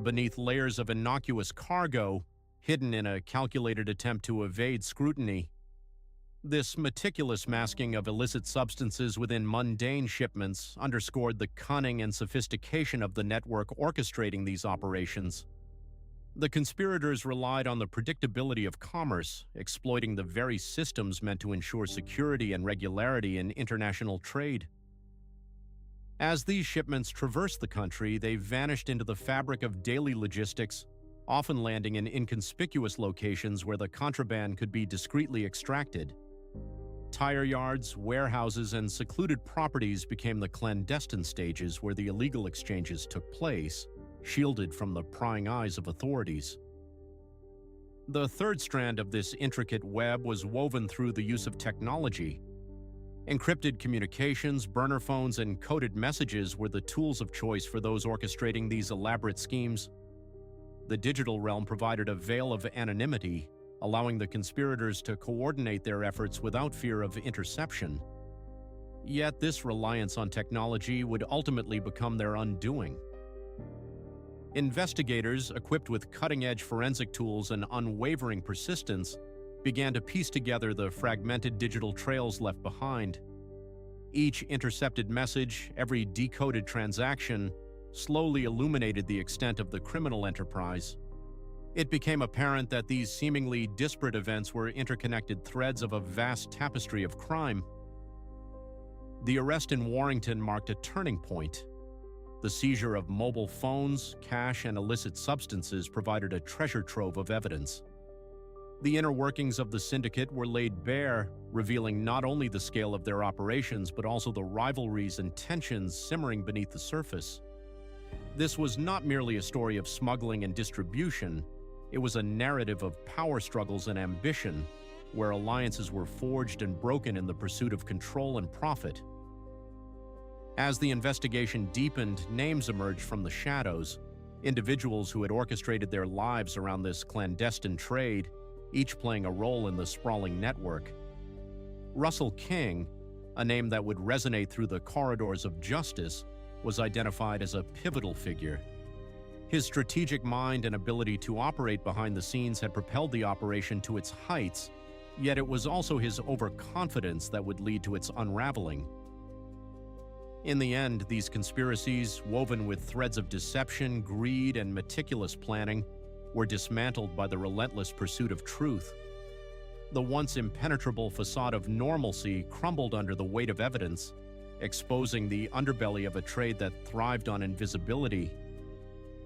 beneath layers of innocuous cargo hidden in a calculated attempt to evade scrutiny. This meticulous masking of illicit substances within mundane shipments underscored the cunning and sophistication of the network orchestrating these operations. The conspirators relied on the predictability of commerce, exploiting the very systems meant to ensure security and regularity in international trade. As these shipments traversed the country, they vanished into the fabric of daily logistics, often landing in inconspicuous locations where the contraband could be discreetly extracted. Tire yards, warehouses, and secluded properties became the clandestine stages where the illegal exchanges took place, shielded from the prying eyes of authorities. The third strand of this intricate web was woven through the use of technology. Encrypted communications, burner phones, and coded messages were the tools of choice for those orchestrating these elaborate schemes. The digital realm provided a veil of anonymity, allowing the conspirators to coordinate their efforts without fear of interception. Yet this reliance on technology would ultimately become their undoing. Investigators, equipped with cutting-edge forensic tools and unwavering persistence, began to piece together the fragmented digital trails left behind. Each intercepted message, every decoded transaction, slowly illuminated the extent of the criminal enterprise. It became apparent that these seemingly disparate events were interconnected threads of a vast tapestry of crime. The arrest in Warrington marked a turning point. The seizure of mobile phones, cash, and illicit substances provided a treasure trove of evidence. The inner workings of the syndicate were laid bare, revealing not only the scale of their operations but also the rivalries and tensions simmering beneath the surface. This was not merely a story of smuggling and distribution. It was a narrative of power struggles and ambition, where alliances were forged and broken in the pursuit of control and profit. As the investigation deepened, names emerged from the shadows, individuals who had orchestrated their lives around this clandestine trade, each playing a role in the sprawling network. Russell King, a name that would resonate through the corridors of justice, was identified as a pivotal figure. His strategic mind and ability to operate behind the scenes had propelled the operation to its heights, yet it was also his overconfidence that would lead to its unraveling. In the end, these conspiracies, woven with threads of deception, greed, and meticulous planning, were dismantled by the relentless pursuit of truth. The once impenetrable facade of normalcy crumbled under the weight of evidence, exposing the underbelly of a trade that thrived on invisibility.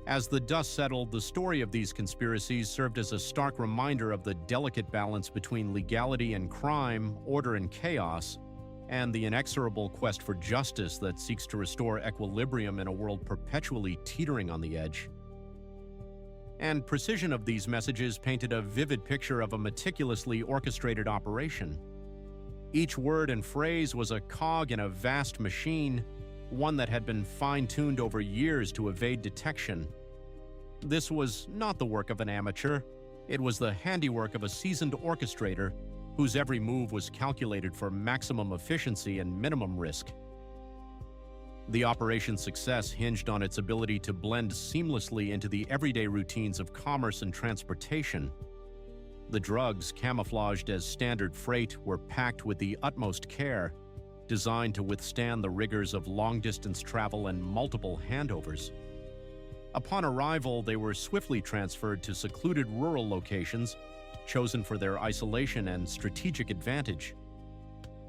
As the dust settled, the story of these conspiracies served as a stark reminder of the delicate balance between legality and crime, order and chaos, and the inexorable quest for justice that seeks to restore equilibrium in a world perpetually teetering on the edge. And precision of these messages painted a vivid picture of a meticulously orchestrated operation. Each word and phrase was a cog in a vast machine, one that had been fine-tuned over years to evade detection. This was not the work of an amateur. It was the handiwork of a seasoned orchestrator whose every move was calculated for maximum efficiency and minimum risk. The operation's success hinged on its ability to blend seamlessly into the everyday routines of commerce and transportation. The drugs, camouflaged as standard freight, were packed with the utmost care, designed to withstand the rigors of long-distance travel and multiple handovers. Upon arrival, they were swiftly transferred to secluded rural locations, chosen for their isolation and strategic advantage.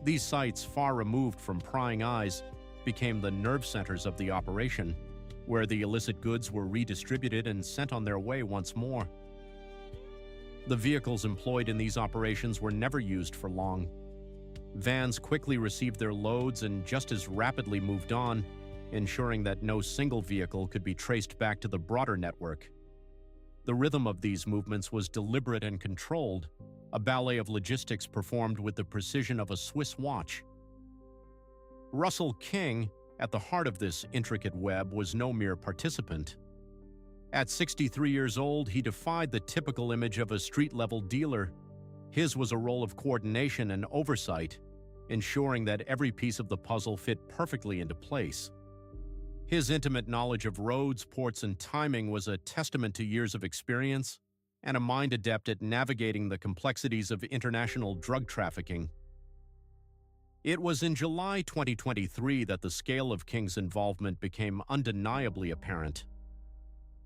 These sites, far removed from prying eyes, became the nerve centers of the operation, where the illicit goods were redistributed and sent on their way once more. The vehicles employed in these operations were never used for long. Vans quickly received their loads and just as rapidly moved on, ensuring that no single vehicle could be traced back to the broader network. The rhythm of these movements was deliberate and controlled, a ballet of logistics performed with the precision of a Swiss watch. Russell King, at the heart of this intricate web, was no mere participant. At 63 years old, he defied the typical image of a street-level dealer. His was a role of coordination and oversight, ensuring that every piece of the puzzle fit perfectly into place. His intimate knowledge of roads, ports, and timing was a testament to years of experience and a mind adept at navigating the complexities of international drug trafficking. It was in July 2023 that the scale of King's involvement became undeniably apparent.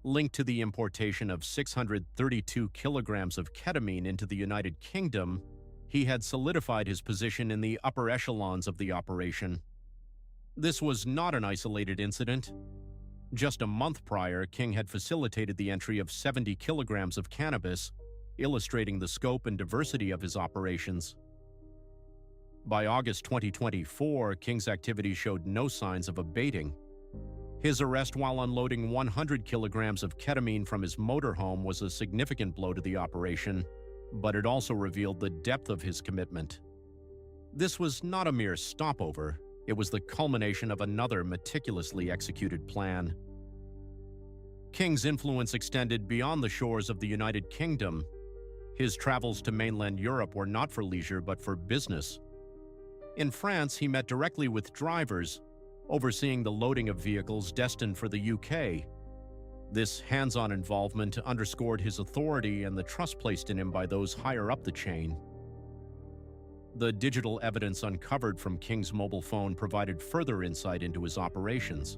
Linked to the importation of 632 kilograms of ketamine into the United Kingdom, he had solidified his position in the upper echelons of the operation. This was not an isolated incident. Just a month prior, King had facilitated the entry of 70 kilograms of cannabis, illustrating the scope and diversity of his operations. By August 2024, King's activity showed no signs of abating. His arrest while unloading 100 kilograms of ketamine from his motorhome was a significant blow to the operation, but it also revealed the depth of his commitment. This was not a mere stopover. It was the culmination of another meticulously executed plan. King's influence extended beyond the shores of the United Kingdom. His travels to mainland Europe were not for leisure but for business. In France, he met directly with drivers, overseeing the loading of vehicles destined for the UK. This hands-on involvement underscored his authority and the trust placed in him by those higher up the chain. The digital evidence uncovered from King's mobile phone provided further insight into his operations.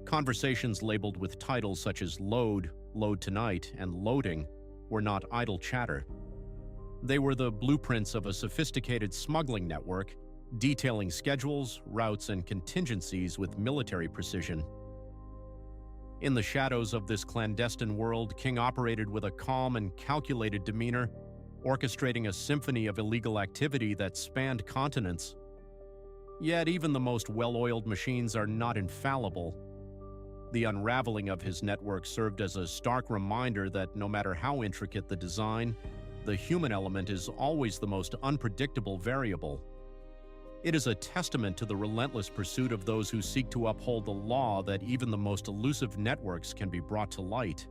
Conversations labeled with titles such as load, load tonight, and loading were not idle chatter. They were the blueprints of a sophisticated smuggling network, detailing schedules, routes, and contingencies with military precision. In the shadows of this clandestine world, King operated with a calm and calculated demeanor, orchestrating a symphony of illegal activity that spanned continents. Yet even the most well-oiled machines are not infallible. The unraveling of his network served as a stark reminder that no matter how intricate the design, the human element is always the most unpredictable variable. It is a testament to the relentless pursuit of those who seek to uphold the law that even the most elusive networks can be brought to light.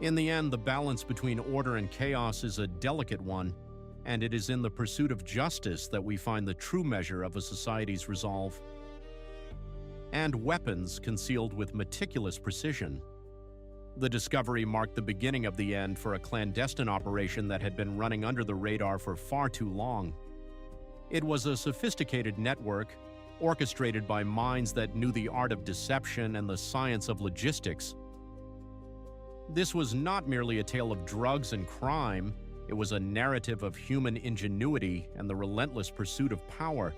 In the end, the balance between order and chaos is a delicate one, and it is in the pursuit of justice that we find the true measure of a society's resolve. And weapons concealed with meticulous precision. The discovery marked the beginning of the end for a clandestine operation that had been running under the radar for far too long. It was a sophisticated network, orchestrated by minds that knew the art of deception and the science of logistics. This was not merely a tale of drugs and crime, it was a narrative of human ingenuity and the relentless pursuit of power.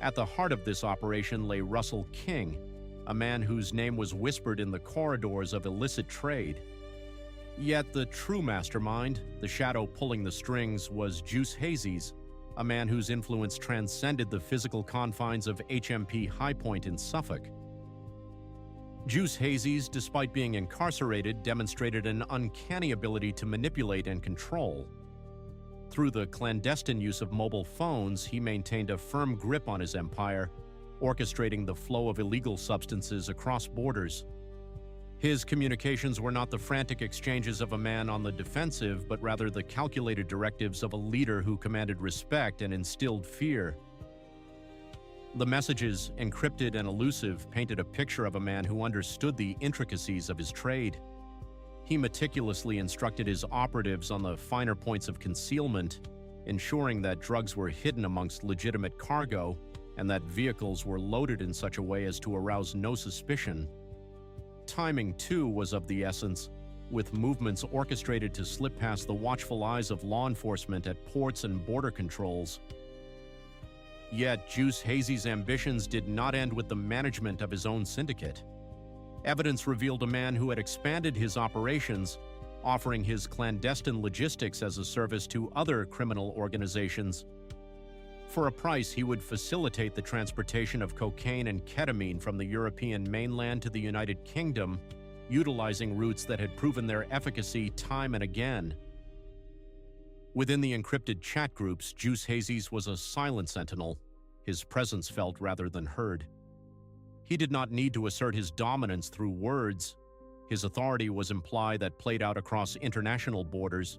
At the heart of this operation lay Russell King, a man whose name was whispered in the corridors of illicit trade. Yet the true mastermind, the shadow pulling the strings, was Juice Hazy's, a man whose influence transcended the physical confines of HMP High Point in Suffolk. Juice Hazy's, despite being incarcerated, demonstrated an uncanny ability to manipulate and control. Through the clandestine use of mobile phones, he maintained a firm grip on his empire, orchestrating the flow of illegal substances across borders. His communications were not the frantic exchanges of a man on the defensive, but rather the calculated directives of a leader who commanded respect and instilled fear. The messages, encrypted and elusive, painted a picture of a man who understood the intricacies of his trade. He meticulously instructed his operatives on the finer points of concealment, ensuring that drugs were hidden amongst legitimate cargo and that vehicles were loaded in such a way as to arouse no suspicion. Timing, too, was of the essence, with movements orchestrated to slip past the watchful eyes of law enforcement at ports and border controls. Yet Juice Hazy's ambitions did not end with the management of his own syndicate. Evidence revealed a man who had expanded his operations, offering his clandestine logistics as a service to other criminal organizations. For a price, he would facilitate the transportation of cocaine and ketamine from the European mainland to the United Kingdom, utilizing routes that had proven their efficacy time and again. Within the encrypted chat groups, Juice Hazy's was a silent sentinel, his presence felt rather than heard. He did not need to assert his dominance through words. His authority was implied that played out across international borders.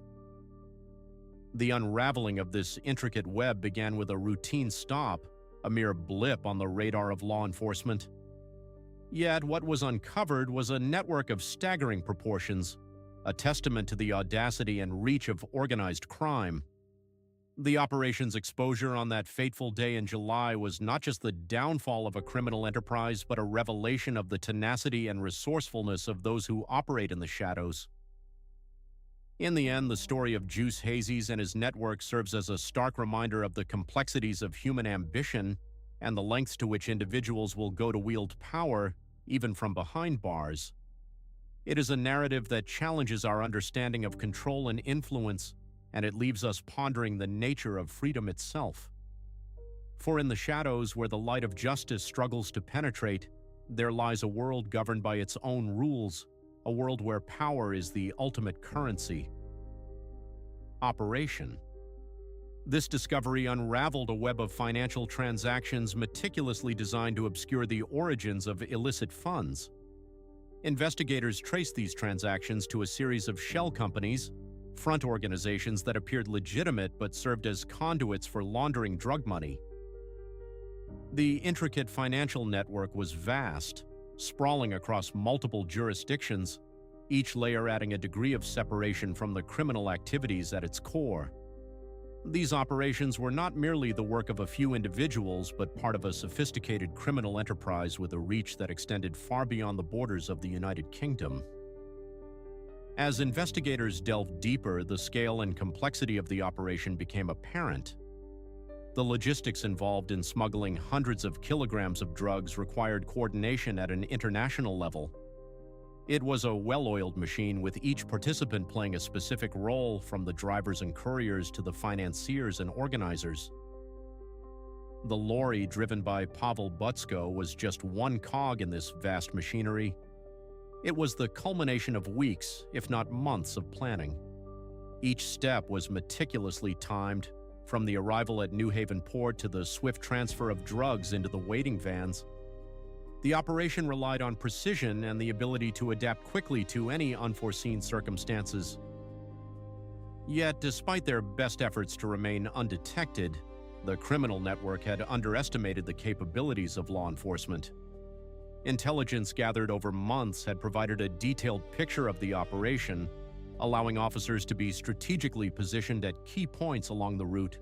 The unraveling of this intricate web began with a routine stop, a mere blip on the radar of law enforcement. Yet what was uncovered was a network of staggering proportions, a testament to the audacity and reach of organized crime. The operation's exposure on that fateful day in July was not just the downfall of a criminal enterprise, but a revelation of the tenacity and resourcefulness of those who operate in the shadows. In the end, the story of Juice Hazy's and his network serves as a stark reminder of the complexities of human ambition and the lengths to which individuals will go to wield power, even from behind bars. It is a narrative that challenges our understanding of control and influence, and it leaves us pondering the nature of freedom itself. For in the shadows where the light of justice struggles to penetrate, there lies a world governed by its own rules, a world where power is the ultimate currency. Operation. This discovery unraveled a web of financial transactions meticulously designed to obscure the origins of illicit funds. Investigators traced these transactions to a series of shell companies, front organizations that appeared legitimate but served as conduits for laundering drug money. The intricate financial network was vast, sprawling across multiple jurisdictions, each layer adding a degree of separation from the criminal activities at its core. These operations were not merely the work of a few individuals, but part of a sophisticated criminal enterprise with a reach that extended far beyond the borders of the United Kingdom. As investigators delved deeper, the scale and complexity of the operation became apparent. The logistics involved in smuggling hundreds of kilograms of drugs required coordination at an international level. It was a well-oiled machine, with each participant playing a specific role, from the drivers and couriers to the financiers and organizers. The lorry driven by Pavel Butsko was just one cog in this vast machinery. It was the culmination of weeks, if not months, of planning. Each step was meticulously timed, from the arrival at New Haven Port to the swift transfer of drugs into the waiting vans. The operation relied on precision and the ability to adapt quickly to any unforeseen circumstances. Yet, despite their best efforts to remain undetected, the criminal network had underestimated the capabilities of law enforcement. Intelligence gathered over months had provided a detailed picture of the operation, allowing officers to be strategically positioned at key points along the route.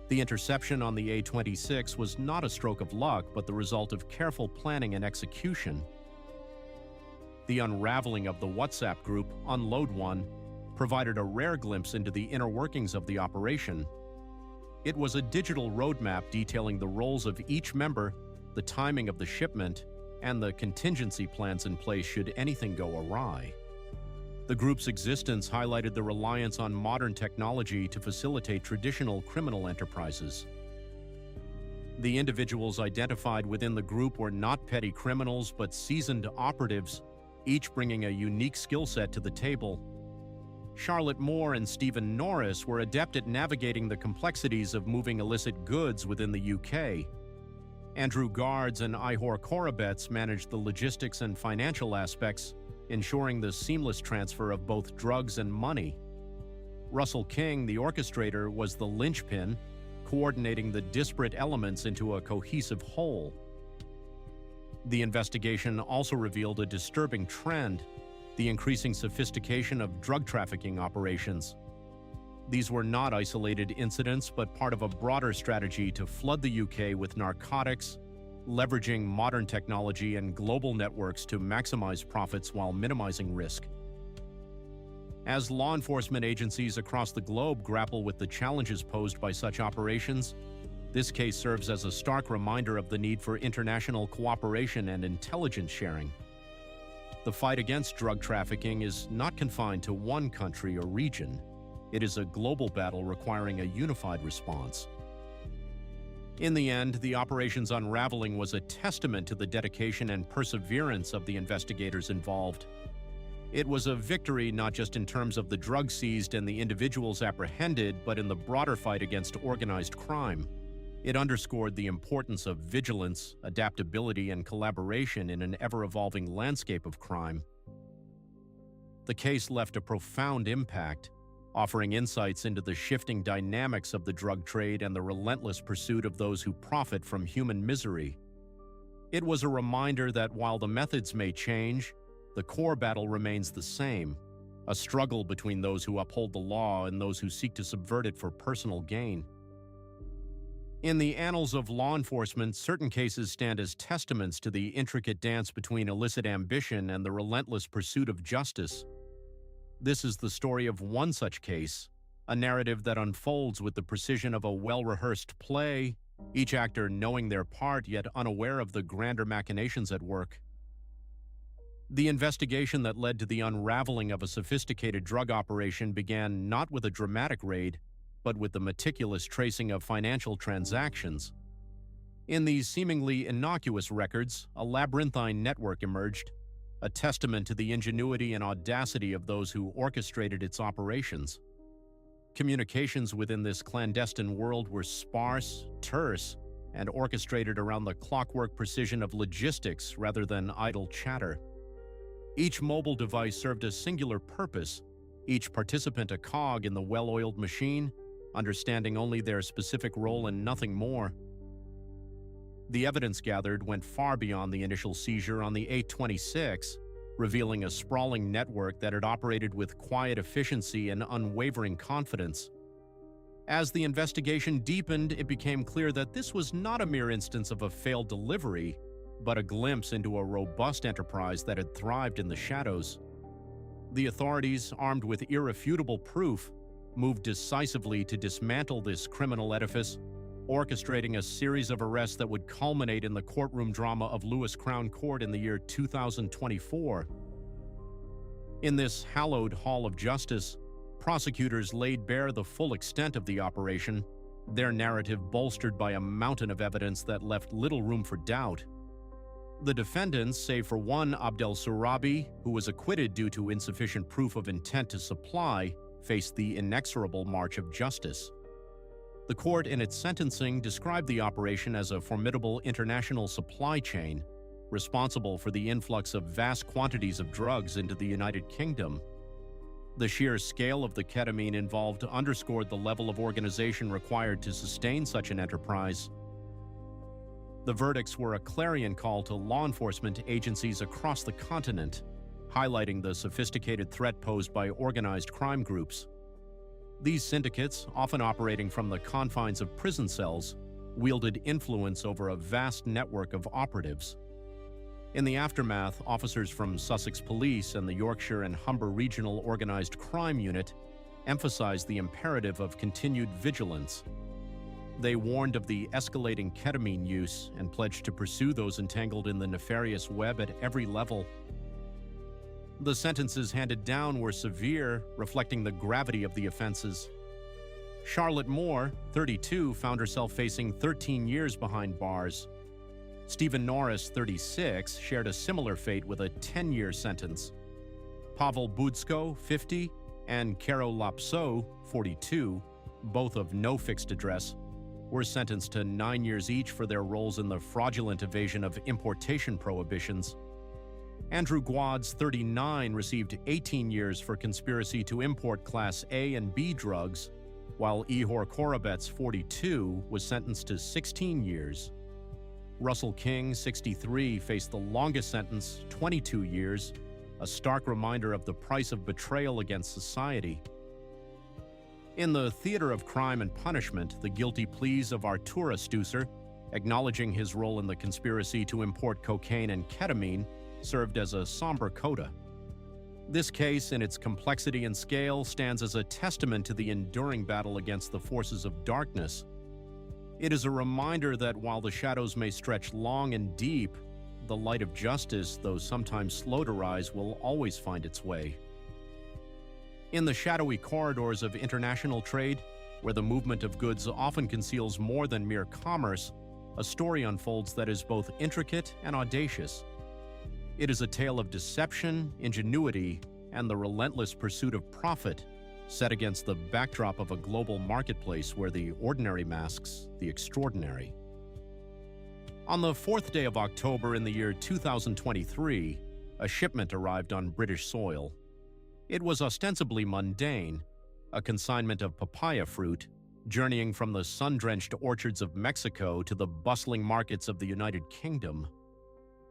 The interception on the A-26 was not a stroke of luck, but the result of careful planning and execution. The unraveling of the WhatsApp group, Unload One, provided a rare glimpse into the inner workings of the operation. It was a digital roadmap detailing the roles of each member, the timing of the shipment, and the contingency plans in place should anything go awry. The group's existence highlighted the reliance on modern technology to facilitate traditional criminal enterprises. The individuals identified within the group were not petty criminals, but seasoned operatives, each bringing a unique skill set to the table. Charlotte Moore and Stephen Norris were adept at navigating the complexities of moving illicit goods within the UK. Andrew Guards and Ihor Korobets managed the logistics and financial aspects, ensuring the seamless transfer of both drugs and money. Russell King, the orchestrator, was the linchpin, coordinating the disparate elements into a cohesive whole. The investigation also revealed a disturbing trend: the increasing sophistication of drug trafficking operations. These were not isolated incidents, but part of a broader strategy to flood the UK with narcotics, leveraging modern technology and global networks to maximize profits while minimizing risk. As law enforcement agencies across the globe grapple with the challenges posed by such operations, this case serves as a stark reminder of the need for international cooperation and intelligence sharing. The fight against drug trafficking is not confined to one country or region. It is a global battle requiring a unified response. In the end, the operation's unraveling was a testament to the dedication and perseverance of the investigators involved. It was a victory not just in terms of the drugs seized and the individuals apprehended, but in the broader fight against organized crime. It underscored the importance of vigilance, adaptability, and collaboration in an ever-evolving landscape of crime. The case left a profound impact, offering insights into the shifting dynamics of the drug trade and the relentless pursuit of those who profit from human misery. It was a reminder that while the methods may change, the core battle remains the same, a struggle between those who uphold the law and those who seek to subvert it for personal gain. In the annals of law enforcement, certain cases stand as testaments to the intricate dance between illicit ambition and the relentless pursuit of justice. This is the story of one such case, a narrative that unfolds with the precision of a well-rehearsed play, each actor knowing their part yet unaware of the grander machinations at work. The investigation that led to the unraveling of a sophisticated drug operation began not with a dramatic raid, but with the meticulous tracing of financial transactions. In these seemingly innocuous records, a labyrinthine network emerged, a testament to the ingenuity and audacity of those who orchestrated its operations. Communications within this clandestine world were sparse, terse, and orchestrated around the clockwork precision of logistics rather than idle chatter. Each mobile device served a singular purpose, each participant a cog in the well-oiled machine, understanding only their specific role and nothing more. The evidence gathered went far beyond the initial seizure on the 826, revealing a sprawling network that had operated with quiet efficiency and unwavering confidence. As the investigation deepened, it became clear that this was not a mere instance of a failed delivery, but a glimpse into a robust enterprise that had thrived in the shadows. The authorities, armed with irrefutable proof, moved decisively to dismantle this criminal edifice, orchestrating a series of arrests that would culminate in the courtroom drama of Lewis Crown Court in the year 2024. In this hallowed hall of justice, prosecutors laid bare the full extent of the operation, their narrative bolstered by a mountain of evidence that left little room for doubt. The defendants, save for one Abdel Surabi, who was acquitted due to insufficient proof of intent to supply, faced the inexorable march of justice. The court, in its sentencing, described the operation as a formidable international supply chain, responsible for the influx of vast quantities of drugs into the United Kingdom. The sheer scale of the ketamine involved underscored the level of organization required to sustain such an enterprise. The verdicts were a clarion call to law enforcement agencies across the continent, highlighting the sophisticated threat posed by organized crime groups. These syndicates, often operating from the confines of prison cells, wielded influence over a vast network of operatives. In the aftermath, officers from Sussex Police and the Yorkshire and Humber Regional Organized Crime Unit emphasized the imperative of continued vigilance. They warned of the escalating ketamine use and pledged to pursue those entangled in the nefarious web at every level. The sentences handed down were severe, reflecting the gravity of the offenses. Charlotte Moore, 32, found herself facing 13 years behind bars. Stephen Norris, 36, shared a similar fate with a 10-year sentence. Pavel Budsko, 50, and Caro Lapso, 42, both of no fixed address, were sentenced to 9 years each for their roles in the fraudulent evasion of importation prohibitions. Andrew Gwadz, 39, received 18 years for conspiracy to import Class A and B drugs, while Ihor Korobets, 42, was sentenced to 16 years. Russell King, 63, faced the longest sentence, 22 years, a stark reminder of the price of betrayal against society. In the theater of crime and punishment, the guilty pleas of Artura Stusser, acknowledging his role in the conspiracy to import cocaine and ketamine, served as a somber coda. This case, in its complexity and scale, stands as a testament to the enduring battle against the forces of darkness. It is a reminder that while the shadows may stretch long and deep, the light of justice, though sometimes slow to rise, will always find its way. In the shadowy corridors of international trade, where the movement of goods often conceals more than mere commerce, a story unfolds that is both intricate and audacious. It is a tale of deception, ingenuity, and the relentless pursuit of profit, set against the backdrop of a global marketplace where the ordinary masks the extraordinary. On the 4th day of October in the year 2023, a shipment arrived on British soil. It was ostensibly mundane, a consignment of papaya fruit, journeying from the sun-drenched orchards of Mexico to the bustling markets of the United Kingdom.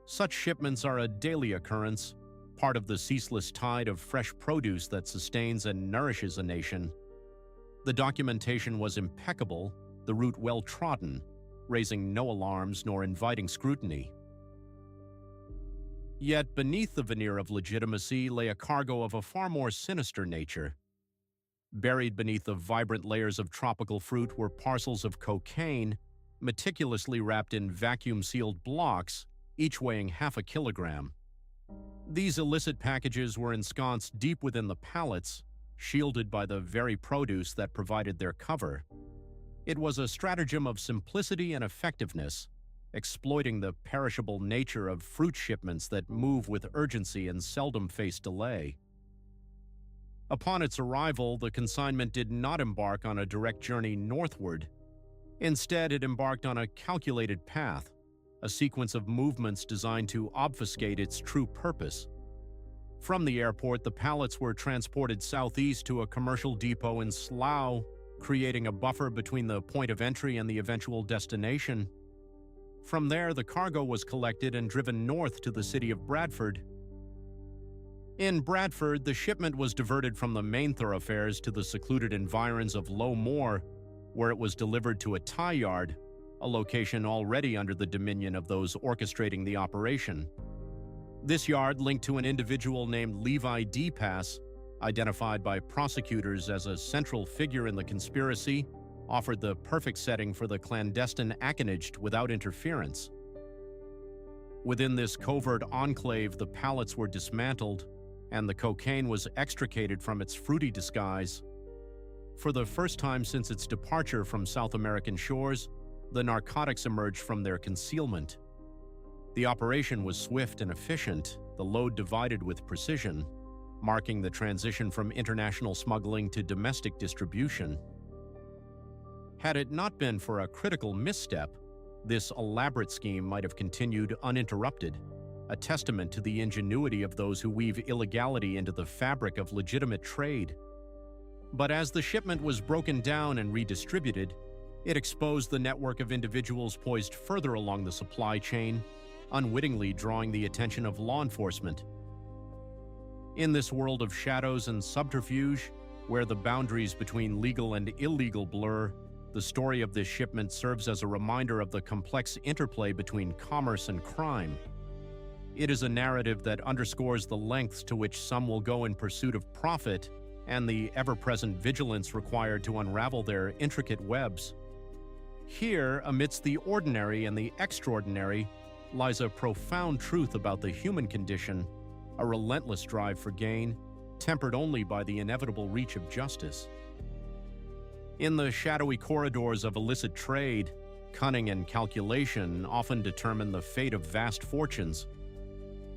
Such shipments are a daily occurrence, part of the ceaseless tide of fresh produce that sustains and nourishes a nation. The documentation was impeccable, the route well-trodden, raising no alarms nor inviting scrutiny. Yet beneath the veneer of legitimacy lay a cargo of a far more sinister nature. Buried beneath the vibrant layers of tropical fruit were parcels of cocaine, meticulously wrapped in vacuum-sealed blocks, each weighing half a kilogram. These illicit packages were ensconced deep within the pallets, shielded by the very produce that provided their cover. It was a stratagem of simplicity and effectiveness, exploiting the perishable nature of fruit shipments that move with urgency and seldom face delay. Upon its arrival, the consignment did not embark on a direct journey northward. Instead, it embarked on a calculated path, a sequence of movements designed to obfuscate its true purpose. From the airport, the pallets were transported southeast to a commercial depot in Slough, creating a buffer between the point of entry and the eventual destination. From there, the cargo was collected and driven north to the city of Bradford. In Bradford, the shipment was diverted from the main thoroughfares to the secluded environs of Low Moor, where it was delivered to a tie yard, a location already under the dominion of those orchestrating the operation. This yard, linked to an individual named Levi Depass, identified by prosecutors as a central figure in the conspiracy, offered the perfect setting for the clandestine actionage without interference. Within this covert enclave, the pallets were dismantled, and the cocaine was extricated from its fruity disguise. For the first time since its departure from South American shores, the narcotics emerged from their concealment. The operation was swift and efficient, the load divided with precision, marking the transition from international smuggling to domestic distribution. Had it not been for a critical misstep, this elaborate scheme might have continued uninterrupted, a testament to the ingenuity of those who weave illegality into the fabric of legitimate trade. But as the shipment was broken down and redistributed, it exposed the network of individuals poised further along the supply chain, unwittingly drawing the attention of law enforcement. In this world of shadows and subterfuge, where the boundaries between legal and illegal blur, the story of this shipment serves as a reminder of the complex interplay between commerce and crime. It is a narrative that underscores the lengths to which some will go in pursuit of profit and the ever-present vigilance required to unravel their intricate webs. Here, amidst the ordinary and the extraordinary, lies a profound truth about the human condition, a relentless drive for gain, tempered only by the inevitable reach of justice. In the shadowy corridors of illicit trade, cunning and calculation often determine the fate of vast fortunes.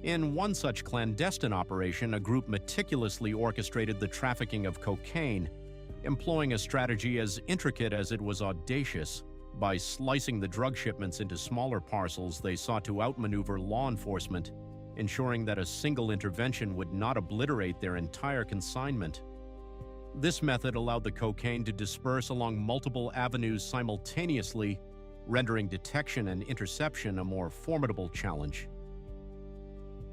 In one such clandestine operation, a group meticulously orchestrated the trafficking of cocaine, employing a strategy as intricate as it was audacious. By slicing the drug shipments into smaller parcels, they sought to outmaneuver law enforcement, ensuring that a single intervention would not obliterate their entire consignment. This method allowed the cocaine to disperse along multiple avenues simultaneously, rendering detection and interception a more formidable challenge.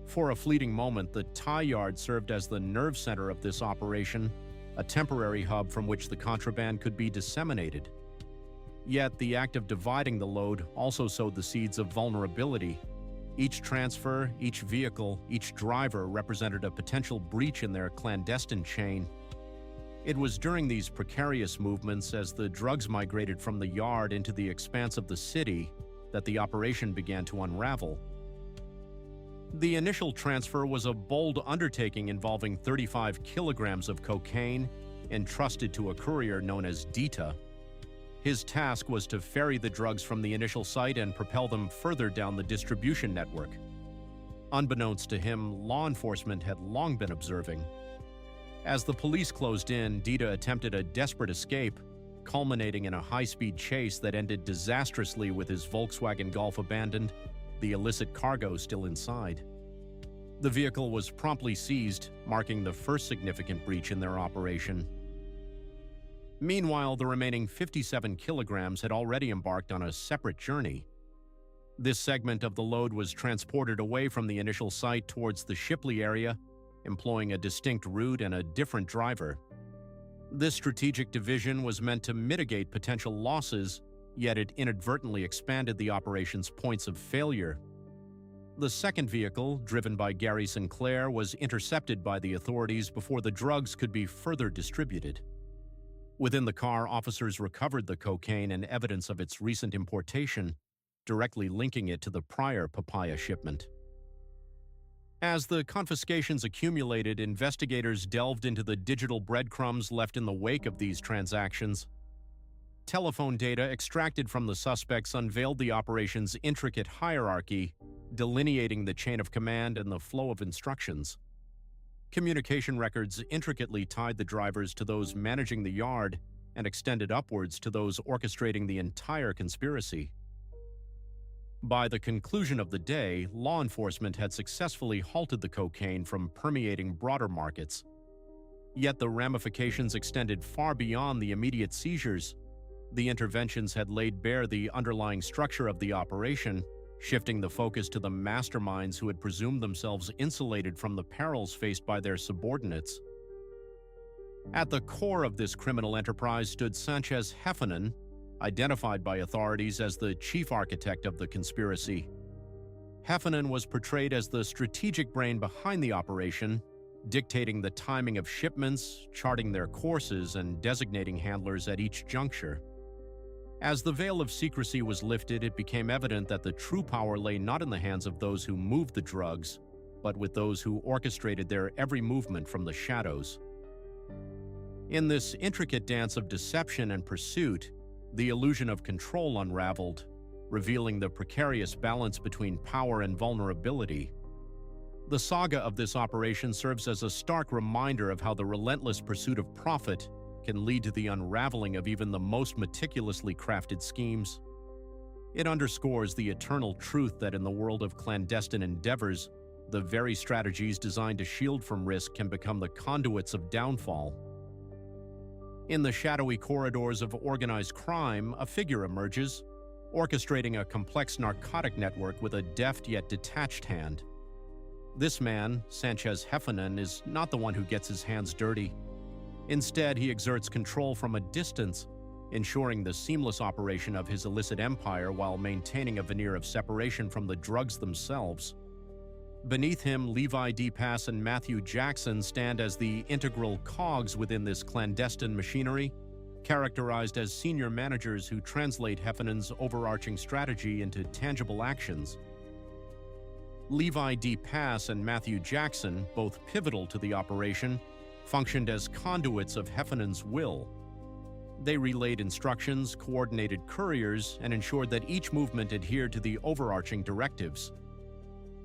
For a fleeting moment, the tie yard served as the nerve center of this operation, a temporary hub from which the contraband could be disseminated. Yet the act of dividing the load also sowed the seeds of vulnerability. Each transfer, each vehicle, each driver represented a potential breach in their clandestine chain. It was during these precarious movements, as the drugs migrated from the yard into the expanse of the city, that the operation began to unravel. The initial transfer was a bold undertaking involving 35 kilograms of cocaine, entrusted to a courier known as Dita. His task was to ferry the drugs from the initial site and propel them further down the distribution network. Unbeknownst to him, law enforcement had long been observing. As the police closed in, Dita attempted a desperate escape, culminating in a high-speed chase that ended disastrously with his Volkswagen Golf abandoned, the illicit cargo still inside. The vehicle was promptly seized, marking the first significant breach in their operation. Meanwhile, the remaining 57 kilograms had already embarked on a separate journey. This segment of the load was transported away from the initial site towards the Shipley area, employing a distinct route and a different driver. This strategic division was meant to mitigate potential losses, yet it inadvertently expanded the operation's points of failure. The second vehicle, driven by Gary Sinclair, was intercepted by the authorities before the drugs could be further distributed. Within the car, officers recovered the cocaine and evidence of its recent importation, directly linking it to the prior papaya shipment. As the confiscations accumulated, investigators delved into the digital breadcrumbs left in the wake of these transactions. Telephone data extracted from the suspects unveiled the operation's intricate hierarchy, delineating the chain of command and the flow of instructions. Communication records intricately tied the drivers to those managing the yard and extended upwards to those orchestrating the entire conspiracy. By the conclusion of the day, law enforcement had successfully halted the cocaine from permeating broader markets. Yet the ramifications extended far beyond the immediate seizures. The interventions had laid bare the underlying structure of the operation, shifting the focus to the masterminds who had presumed themselves insulated from the perils faced by their subordinates. At the core of this criminal enterprise stood Sanchez Heffernan, identified by authorities as the chief architect of the conspiracy. Heffernan was portrayed as the strategic brain behind the operation, dictating the timing of shipments, charting their courses, and designating handlers at each juncture. As the veil of secrecy was lifted, it became evident that the true power lay not in the hands of those who moved the drugs, but with those who orchestrated their every movement from the shadows. In this intricate dance of deception and pursuit, the illusion of control unraveled, revealing the precarious balance between power and vulnerability. The saga of this operation serves as a stark reminder of how the relentless pursuit of profit can lead to the unraveling of even the most meticulously crafted schemes. It underscores the eternal truth that in the world of clandestine endeavors, the very strategies designed to shield from risk can become the conduits of downfall. In the shadowy corridors of organized crime, a figure emerges, orchestrating a complex narcotic network with a deft yet detached hand. This man, Sanchez Heffernan, is not the one who gets his hands dirty. Instead, he exerts control from a distance, ensuring the seamless operation of his illicit empire while maintaining a veneer of separation from the drugs themselves. Beneath him, Levi DePass and Matthew Jackson stand as the integral cogs within this clandestine machinery, characterized as senior managers who translate Heffernan's overarching strategy into tangible actions. Levi DePass and Matthew Jackson, both pivotal to the operation, functioned as conduits of Heffernan's will. They relayed instructions, coordinated couriers, and ensured that each movement adhered to the overarching directives.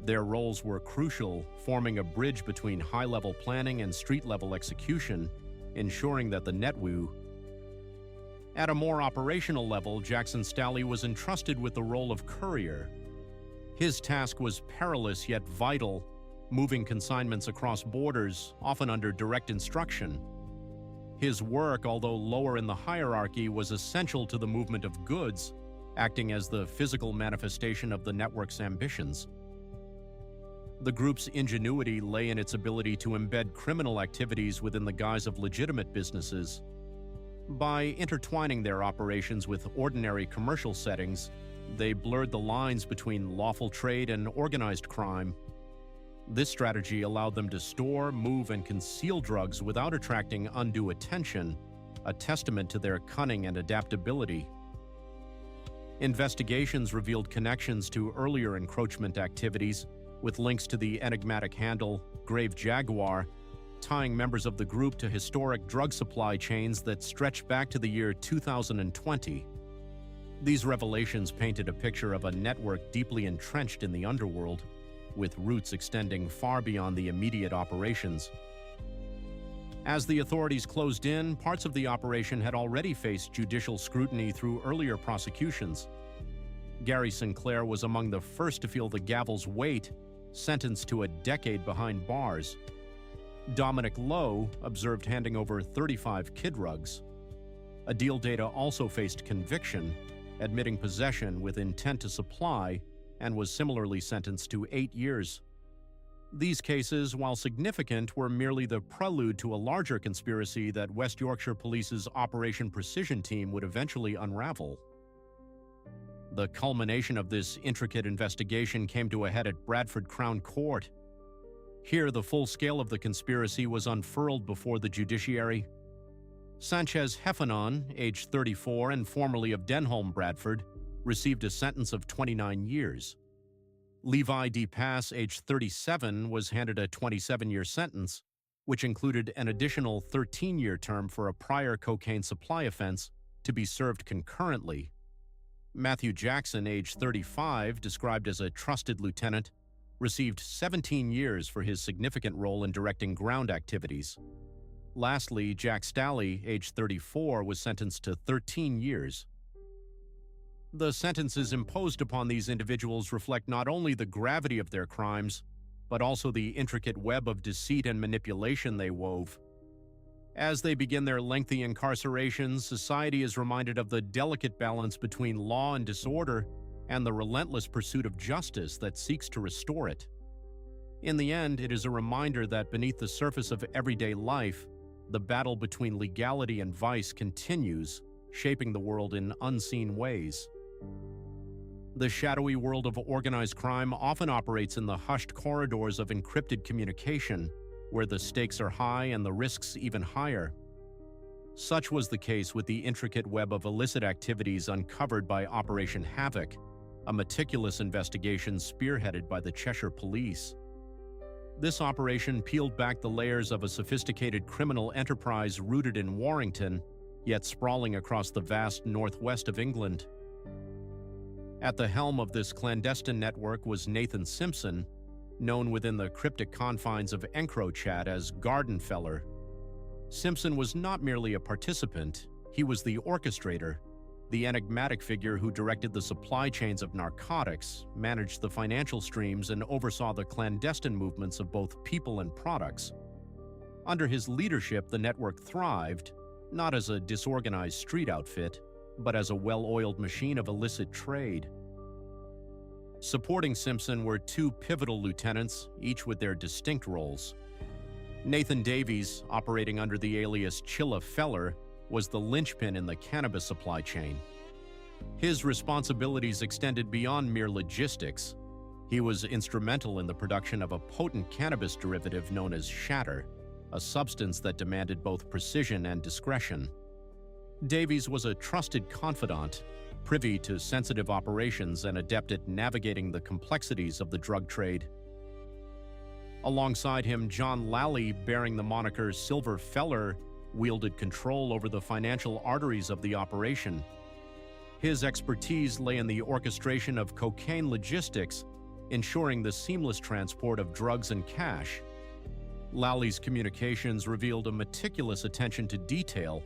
Their roles were crucial, forming a bridge between high-level planning and street-level execution, ensuring that the network. At a more operational level, Jackson Stalley was entrusted with the role of courier. His task was perilous yet vital, moving consignments across borders, often under direct instruction. His work, although lower in the hierarchy, was essential to the movement of goods, acting as the physical manifestation of the network's ambitions. The group's ingenuity lay in its ability to embed criminal activities within the guise of legitimate businesses. By intertwining their operations with ordinary commercial settings, they blurred the lines between lawful trade and organized crime. This strategy allowed them to store, move, and conceal drugs without attracting undue attention, a testament to their cunning and adaptability. Investigations revealed connections to earlier encroachment activities, with links to the enigmatic handle Grave Jaguar, tying members of the group to historic drug supply chains that stretch back to the year 2020. These revelations painted a picture of a network deeply entrenched in the underworld, with roots extending far beyond the immediate operations. As the authorities closed in, parts of the operation had already faced judicial scrutiny through earlier prosecutions. Gary Sinclair was among the first to feel the gavel's weight, sentenced to a decade behind bars. Dominic Lowe observed handing over 35 kid rugs. Adil Data also faced conviction, admitting possession with intent to supply, and was similarly sentenced to 8 years. These cases, while significant, were merely the prelude to a larger conspiracy that West Yorkshire Police's Operation Precision team would eventually unravel. The culmination of this intricate investigation came to a head at Bradford Crown Court. Here, the full scale of the conspiracy was unfurled before the judiciary. Sanchez Heffernan, aged 34 and formerly of Denholm, Bradford, received a sentence of 29 years. Levi D. Pass, aged 37, was handed a 27-year sentence, which included an additional 13-year term for a prior cocaine supply offense to be served concurrently. Matthew Jackson, aged 35, described as a trusted lieutenant, received 17 years for his significant role in directing ground activities. Lastly, Jack Stalley, aged 34, was sentenced to 13 years. The sentences imposed upon these individuals reflect not only the gravity of their crimes, but also the intricate web of deceit and manipulation they wove. As they begin their lengthy incarcerations, society is reminded of the delicate balance between law and disorder and the relentless pursuit of justice that seeks to restore it. In the end, it is a reminder that beneath the surface of everyday life, the battle between legality and vice continues, shaping the world in unseen ways. The shadowy world of organized crime often operates in the hushed corridors of encrypted communication, where the stakes are high and the risks even higher. Such was the case with the intricate web of illicit activities uncovered by Operation Havoc, a meticulous investigation spearheaded by the Cheshire Police. This operation peeled back the layers of a sophisticated criminal enterprise rooted in Warrington, yet sprawling across the vast northwest of England. At the helm of this clandestine network was Nathan Simpson, known within the cryptic confines of EncroChat as Gardenfeller. Simpson was not merely a participant, he was the orchestrator, the enigmatic figure who directed the supply chains of narcotics, managed the financial streams, and oversaw the clandestine movements of both people and products. Under his leadership, the network thrived, not as a disorganized street outfit, but as a well-oiled machine of illicit trade. Supporting Simpson were two pivotal lieutenants, each with their distinct roles. Nathan Davies, operating under the alias Chilla Feller, was the linchpin in the cannabis supply chain. His responsibilities extended beyond mere logistics. He was instrumental in the production of a potent cannabis derivative known as shatter, a substance that demanded both precision and discretion. Davies was a trusted confidant, privy to sensitive operations and adept at navigating the complexities of the drug trade. Alongside him, John Lally, bearing the moniker Silver Feller, wielded control over the financial arteries of the operation. His expertise lay in the orchestration of cocaine logistics, ensuring the seamless transport of drugs and cash. Lally's communications revealed a meticulous attention to detail,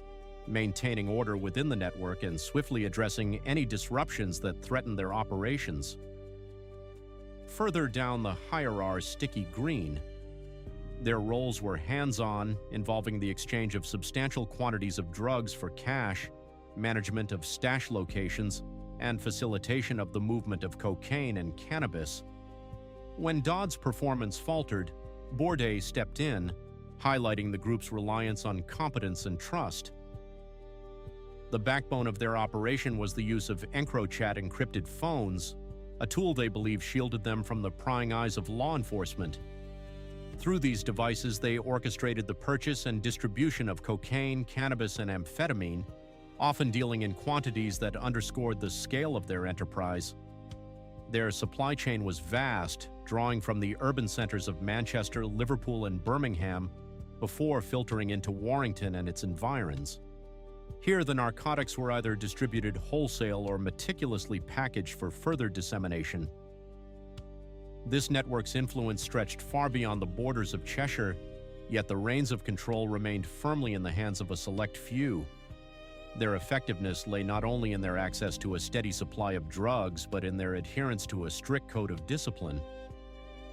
maintaining order within the network and swiftly addressing any disruptions that threatened their operations. Further down the hierarchy, sticky green. Their roles were hands-on, involving the exchange of substantial quantities of drugs for cash, management of stash locations, and facilitation of the movement of cocaine and cannabis. When Dodd's performance faltered, Bourdet stepped in, highlighting the group's reliance on competence and trust. The backbone of their operation was the use of EncroChat encrypted phones, a tool they believed shielded them from the prying eyes of law enforcement. Through these devices, they orchestrated the purchase and distribution of cocaine, cannabis, and amphetamine, often dealing in quantities that underscored the scale of their enterprise. Their supply chain was vast, drawing from the urban centers of Manchester, Liverpool, and Birmingham, before filtering into Warrington and its environs. Here, the narcotics were either distributed wholesale or meticulously packaged for further dissemination. This network's influence stretched far beyond the borders of Cheshire, yet the reins of control remained firmly in the hands of a select few. Their effectiveness lay not only in their access to a steady supply of drugs, but in their adherence to a strict code of discipline.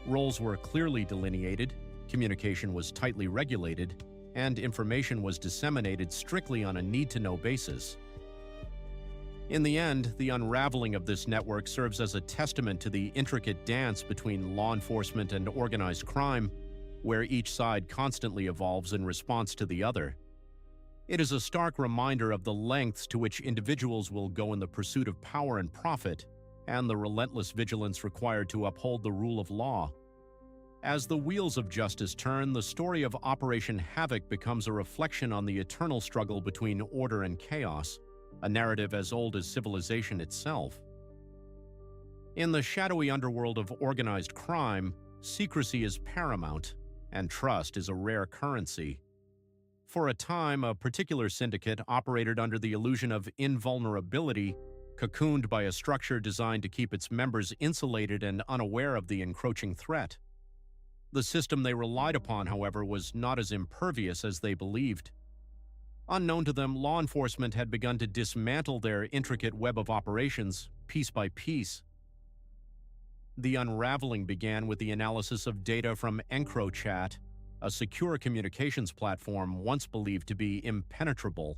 Roles were clearly delineated, communication was tightly regulated, and information was disseminated strictly on a need-to-know basis. In the end, the unraveling of this network serves as a testament to the intricate dance between law enforcement and organized crime, where each side constantly evolves in response to the other. It is a stark reminder of the lengths to which individuals will go in the pursuit of power and profit, and the relentless vigilance required to uphold the rule of law. As the wheels of justice turn, the story of Operation Havoc becomes a reflection on the eternal struggle between order and chaos, a narrative as old as civilization itself. In the shadowy underworld of organized crime, secrecy is paramount, and trust is a rare currency. For a time, a particular syndicate operated under the illusion of invulnerability, cocooned by a structure designed to keep its members insulated and unaware of the encroaching threat. The system they relied upon, however, was not as impervious as they believed. Unknown to them, law enforcement had begun to dismantle their intricate web of operations, piece by piece. The unraveling began with the analysis of data from EncroChat, a secure communications platform once believed to be impenetrable.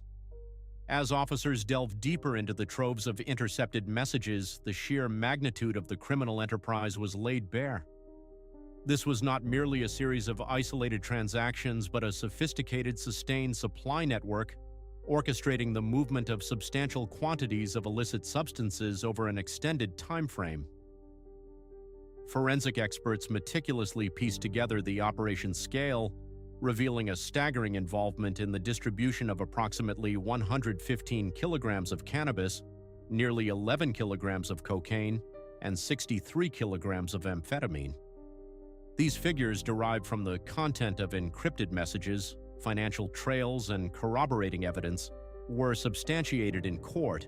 As officers delved deeper into the troves of intercepted messages, the sheer magnitude of the criminal enterprise was laid bare. This was not merely a series of isolated transactions, but a sophisticated, sustained supply network orchestrating the movement of substantial quantities of illicit substances over an extended time frame. Forensic experts meticulously pieced together the operation's scale, revealing a staggering involvement in the distribution of approximately 115 kilograms of cannabis, nearly 11 kilograms of cocaine, and 63 kilograms of amphetamine. These figures, derived from the content of encrypted messages, financial trails, and corroborating evidence, were substantiated in court,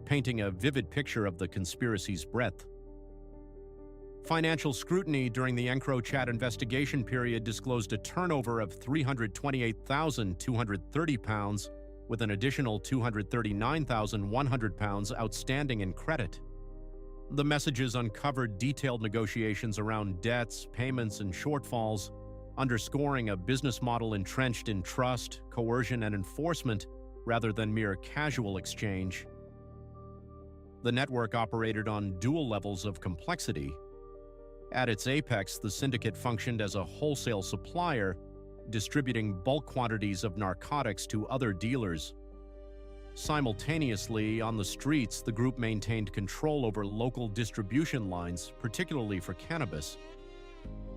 painting a vivid picture of the conspiracy's breadth. Financial scrutiny during the EncroChat investigation period disclosed a turnover of £328,230, with an additional £239,100 outstanding in credit. The messages uncovered detailed negotiations around debts, payments, and shortfalls, underscoring a business model entrenched in trust, coercion, and enforcement rather than mere casual exchange. The network operated on dual levels of complexity. At its apex, the syndicate functioned as a wholesale supplier, distributing bulk quantities of narcotics to other dealers. Simultaneously, on the streets, the group maintained control over local distribution lines, particularly for cannabis.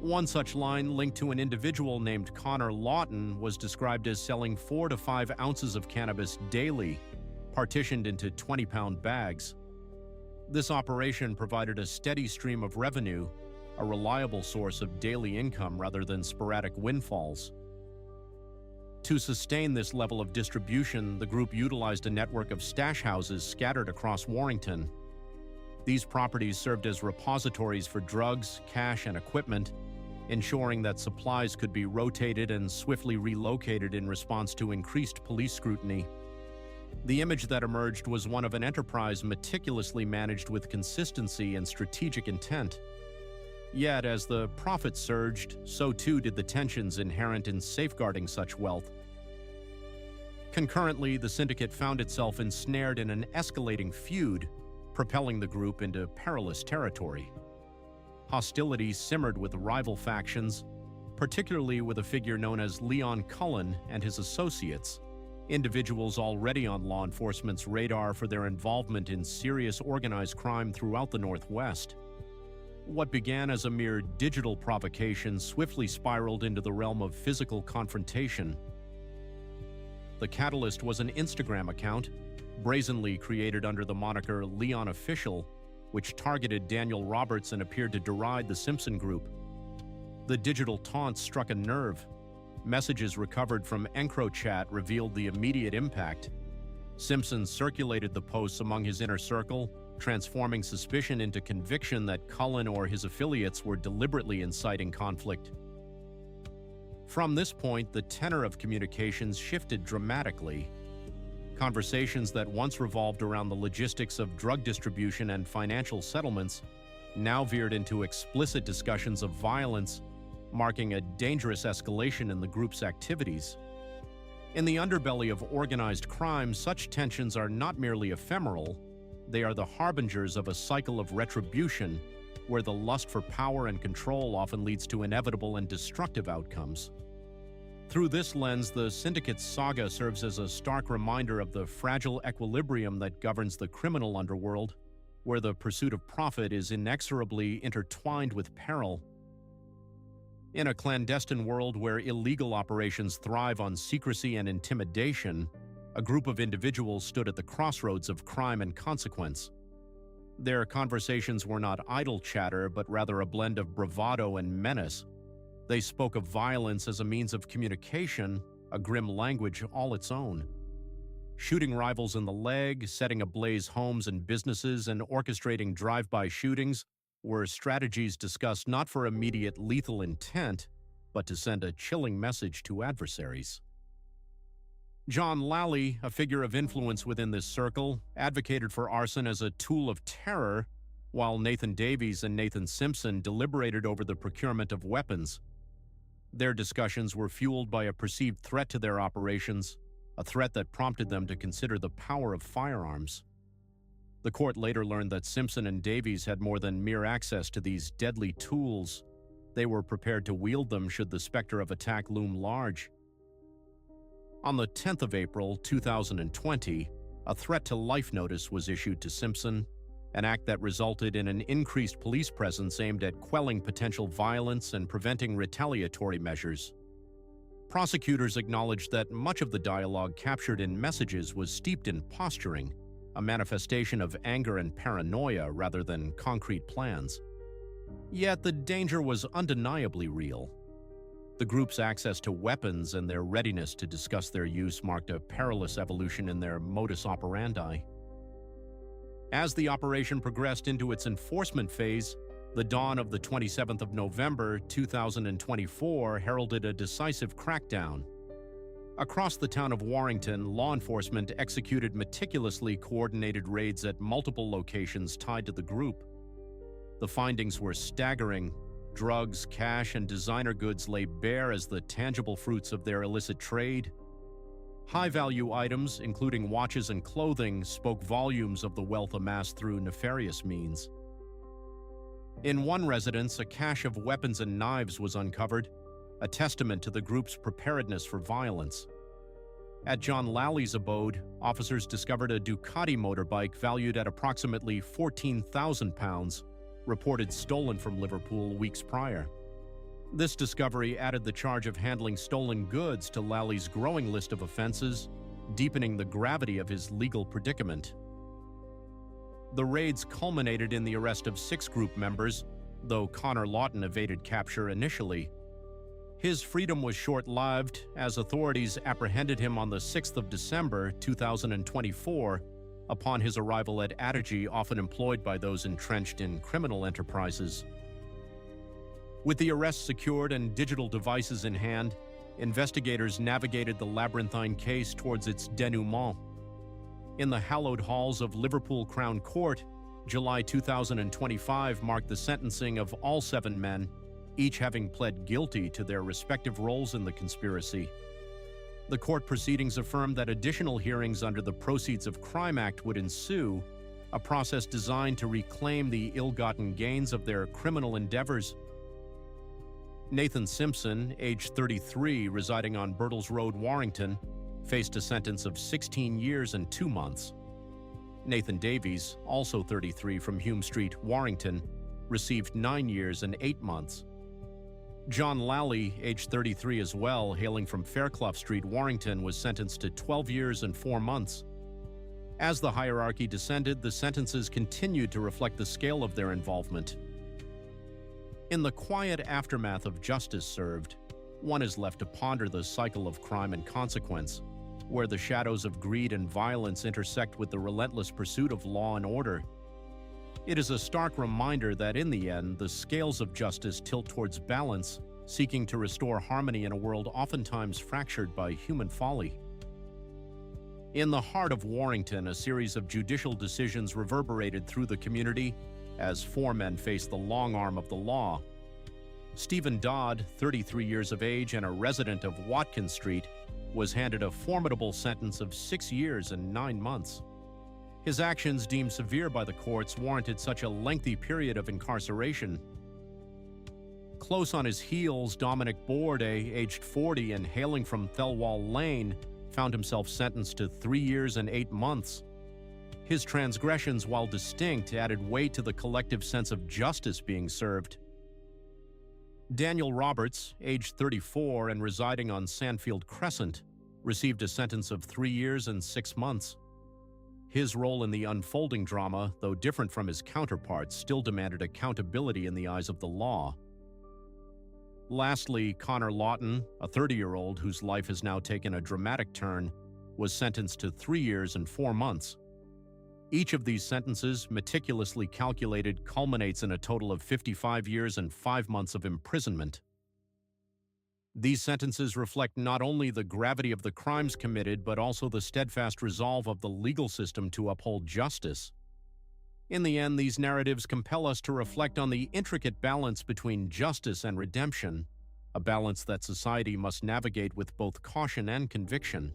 One such line, linked to an individual named Connor Lawton, was described as selling 4 to 5 ounces of cannabis daily, partitioned into 20-pound bags. This operation provided a steady stream of revenue, a reliable source of daily income rather than sporadic windfalls. To sustain this level of distribution, the group utilized a network of stash houses scattered across Warrington. These properties served as repositories for drugs, cash, and equipment, ensuring that supplies could be rotated and swiftly relocated in response to increased police scrutiny. The image that emerged was one of an enterprise meticulously managed with consistency and strategic intent. Yet, as the profits surged, so too did the tensions inherent in safeguarding such wealth. Concurrently, the syndicate found itself ensnared in an escalating feud, propelling the group into perilous territory. Hostilities simmered with rival factions, particularly with a figure known as Leon Cullen and his associates, individuals already on law enforcement's radar for their involvement in serious organized crime throughout the Northwest. What began as a mere digital provocation swiftly spiraled into the realm of physical confrontation. The catalyst was an Instagram account, brazenly created under the moniker Leon Official, which targeted Daniel Roberts and appeared to deride the Simpson Group. The digital taunt struck a nerve. Messages recovered from EncroChat revealed the immediate impact. Simpson circulated the posts among his inner circle, transforming suspicion into conviction that Cullen or his affiliates were deliberately inciting conflict. From this point, the tenor of communications shifted dramatically. Conversations that once revolved around the logistics of drug distribution and financial settlements now veered into explicit discussions of violence, marking a dangerous escalation in the group's activities. In the underbelly of organized crime, such tensions are not merely ephemeral, they are the harbingers of a cycle of retribution where the lust for power and control often leads to inevitable and destructive outcomes. Through this lens, the Syndicate's saga serves as a stark reminder of the fragile equilibrium that governs the criminal underworld, where the pursuit of profit is inexorably intertwined with peril. In a clandestine world where illegal operations thrive on secrecy and intimidation, a group of individuals stood at the crossroads of crime and consequence. Their conversations were not idle chatter, but rather a blend of bravado and menace. They spoke of violence as a means of communication, a grim language all its own. Shooting rivals in the leg, setting ablaze homes and businesses, and orchestrating drive-by shootings were strategies discussed not for immediate lethal intent, but to send a chilling message to adversaries. John Lally, a figure of influence within this circle, advocated for arson as a tool of terror, while Nathan Davies and Nathan Simpson deliberated over the procurement of weapons. Their discussions were fueled by a perceived threat to their operations, a threat that prompted them to consider the power of firearms. The court later learned that Simpson and Davies had more than mere access to these deadly tools. They were prepared to wield them should the specter of attack loom large. On the 10th of April, 2020, a threat to life notice was issued to Simpson, an act that resulted in an increased police presence aimed at quelling potential violence and preventing retaliatory measures. Prosecutors acknowledged that much of the dialogue captured in messages was steeped in posturing, a manifestation of anger and paranoia rather than concrete plans. Yet the danger was undeniably real. The group's access to weapons and their readiness to discuss their use marked a perilous evolution in their modus operandi. As the operation progressed into its enforcement phase, the dawn of the 27th of November, 2024 heralded a decisive crackdown. Across the town of Warrington, law enforcement executed meticulously coordinated raids at multiple locations tied to the group. The findings were staggering. Drugs, cash, and designer goods lay bare as the tangible fruits of their illicit trade. High-value items, including watches and clothing, spoke volumes of the wealth amassed through nefarious means. In one residence, a cache of weapons and knives was uncovered, a testament to the group's preparedness for violence. At John Lally's abode, officers discovered a Ducati motorbike valued at approximately £14,000, reported stolen from Liverpool weeks prior. This discovery added the charge of handling stolen goods to Lally's growing list of offenses, deepening the gravity of his legal predicament. The raids culminated in the arrest of 6 group members, though Connor Lawton evaded capture initially. His freedom was short-lived as authorities apprehended him on the 6th of December, 2024, upon his arrival at Adige, often employed by those entrenched in criminal enterprises. With the arrest secured and digital devices in hand, investigators navigated the labyrinthine case towards its denouement. In the hallowed halls of Liverpool Crown Court, July 2025 marked the sentencing of all 7 men, each having pled guilty to their respective roles in the conspiracy. The court proceedings affirmed that additional hearings under the Proceeds of Crime Act would ensue, a process designed to reclaim the ill-gotten gains of their criminal endeavors. Nathan Simpson, age 33, residing on Birtles Road, Warrington, faced a sentence of 16 years and 2 months. Nathan Davies, also 33, from Hume Street, Warrington, received 9 years and 8 months. John Lally, age 33 as well, hailing from Fairclough Street, Warrington, was sentenced to 12 years and 4 months. As the hierarchy descended, the sentences continued to reflect the scale of their involvement. In the quiet aftermath of justice served, one is left to ponder the cycle of crime and consequence, where the shadows of greed and violence intersect with the relentless pursuit of law and order. It is a stark reminder that in the end, the scales of justice tilt towards balance, seeking to restore harmony in a world oftentimes fractured by human folly. In the heart of Warrington, a series of judicial decisions reverberated through the community as 4 men faced the long arm of the law. Stephen Dodd, 33 years of age and a resident of Watkins Street, was handed a formidable sentence of 6 years and 9 months. His actions, deemed severe by the courts, warranted such a lengthy period of incarceration. Close on his heels, Dominic Borday, aged 40 and hailing from Thelwall Lane, found himself sentenced to 3 years and 8 months. His transgressions, while distinct, added weight to the collective sense of justice being served. Daniel Roberts, aged 34 and residing on Sandfield Crescent, received a sentence of 3 years and 6 months. His role in the unfolding drama, though different from his counterparts, still demanded accountability in the eyes of the law. Lastly, Connor Lawton, a 30-year-old whose life has now taken a dramatic turn, was sentenced to 3 years and 4 months. Each of these sentences, meticulously calculated, culminates in a total of 55 years and 5 months of imprisonment. These sentences reflect not only the gravity of the crimes committed, but also the steadfast resolve of the legal system to uphold justice. In the end, these narratives compel us to reflect on the intricate balance between justice and redemption, a balance that society must navigate with both caution and conviction.